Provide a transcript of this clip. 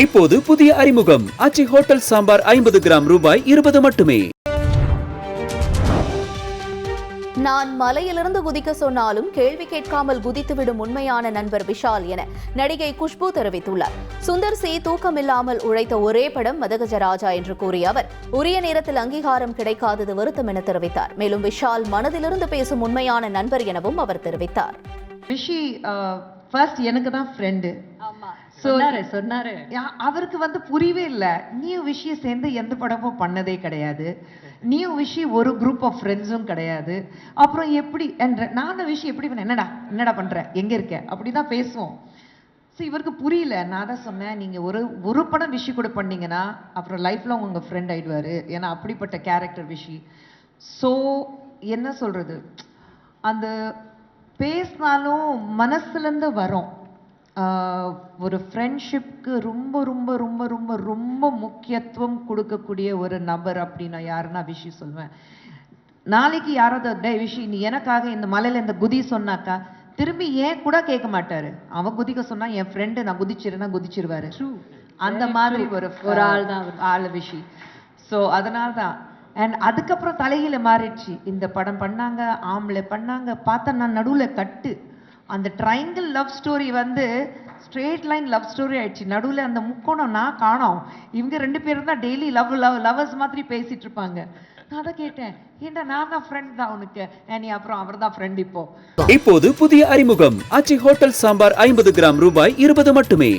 இப்போது புதிய அறிமுகம் ஆச்சி ஹோட்டல் சாம்பார் 50 கிராம் ரூபாய் 20 மட்டுமே. நான் மலையிலிருந்து குதிக்க சொன்னாலும் கேள்வி கேட்காமல் குதித்துவிடும் உண்மையான நண்பர் விஷால் என நடிகை குஷ்பு தெரிவித்துள்ளார். சுந்தர் சி தூக்கமில்லாமல் உழைத்த ஒரே படம் மதகஜராஜா என்று கூறிய அவர் உரிய நேரத்தில் அங்கீகாரம் கிடைக்காதது வருத்தம் என தெரிவித்தார். மேலும் விஷால் மனதிலிருந்து பேசும் உண்மையான நண்பர் எனவும் அவர் தெரிவித்தார். ஃபர்ஸ்ட் எனக்கு தான் ஃப்ரெண்டு. சொன்னாரு அவருக்கு புரியவே இல்லை. நீயும் விஷயம் சேர்ந்து எந்த படமும் பண்ணதே கிடையாது, நீயும் விஷயம் ஒரு குரூப் ஆஃப் ஃப்ரெண்ட்ஸும் கிடையாது, அப்புறம் எப்படி என்ற நானும் விஷயம் எப்படி பண்ண என்னடா பண்ற எங்க இருக்க அப்படிதான் பேசுவோம். ஸோ இவருக்கு புரியல. நான் தான் சொன்னேன், நீங்க ஒரு படம் விஷயம் கூட பண்ணீங்கன்னா அப்புறம் லைஃப்ல உங்க ஃப்ரெண்ட் ஆயிடுவாரு. ஏன்னா அப்படிப்பட்ட கேரக்டர் விஷயம். ஸோ என்ன சொல்றது, அந்த பேசினாலும் மனசுலேருந்து வரும். ஒரு ஃப்ரெண்ட்ஷிப்க்கு ரொம்ப ரொம்ப ரொம்ப ரொம்ப ரொம்ப முக்கியத்துவம் கொடுக்கக்கூடிய ஒரு நபர் அப்படின்னா யாருன்னா விஷயம் சொல்லுவேன். நாளைக்கு யாராவது விஷயம் நீ எனக்காக இந்த மலையில இந்த குதி சொன்னாக்கா திரும்பி ஏன் கூட கேட்க மாட்டாரு. அவன் குதிக்க சொன்னா என் ஃப்ரெண்டு நான் குதிச்சிருன்னா குதிச்சிருவாரு. அந்த மாதிரி ஒரு ஆள் தான் ஆள் விஷயம். ஸோ அதனால தான். அண்ட் அதுக்கப்புறம் தலையில மாறிடுச்சு. இந்த படம் பண்ணாங்க, ஆம்பளை பண்ணாங்க, பார்த்தா நான் நடுவில் கட்டு. அந்த triangle love story straight line love story ஆயிடுச்சு. நடுவில் அந்த முக்கோணம் நான் காணோம். இவங்க ரெண்டு பேரும் தான் டெய்லி லவர்ஸ் மாதிரி பேசிட்டு இருப்பாங்க. நான் தான் கேட்டேன், ஏண்டா நான் தான் ஃப்ரெண்ட் தான் உனக்கு, நீ அப்புறம் அவர் தான் ஃப்ரெண்ட். இப்போது புதிய அறிமுகம் ஆச்சி ஹோட்டல் சாம்பார் 50 கிராம் ரூபாய் 20 மட்டுமே.